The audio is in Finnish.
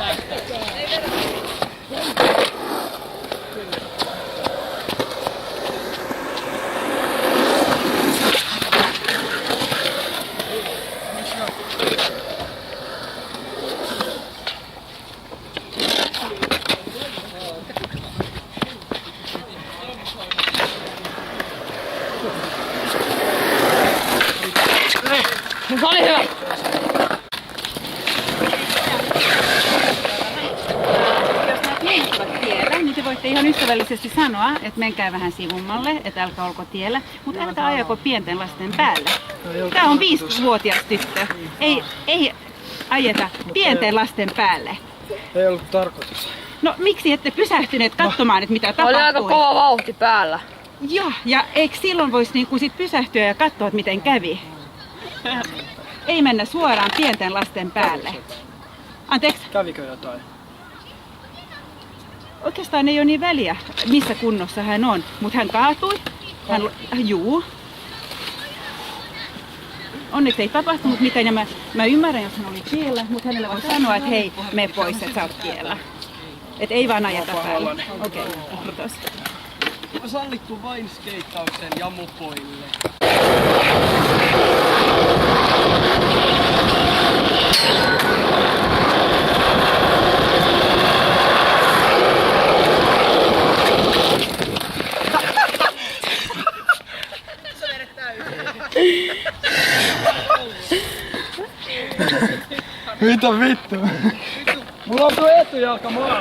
Se oli hyvä! Niin te voitte ihan ystävällisesti sanoa, että menkää vähän sivummalle, että älkää olko tiellä, mutta älkää ajako pienten lasten päälle. Tämä on 5-vuotias tyttö. Ei ajeta pienten lasten päälle. Ei ollut tarkoitus. No miksi ette pysähtyneet katsomaan, että mitä tapahtui? Oli aika kova vauhti päällä. Joo, ja eikö silloin voisi niinku sit pysähtyä ja katsoa, että miten kävi? Ei mennä suoraan pienten lasten päälle. Anteeksi? Kävikö jotain? Oikeastaan ei ole niin väliä, missä kunnossa hän on, mutta hän kaatui. Juu. Onneksi ei tapahtunut mitään ja mä ymmärrän, jos hän oli tiellä, mutta hänelle voi sanoa, että hei, mene pois, että sä oot tiellä. Että ei vaan ajeta päälle. Okei, kiitos. Sallittu vain skeittauksen ja mopoille. Mitä vittu? Mulla on tuo etujalka maahan.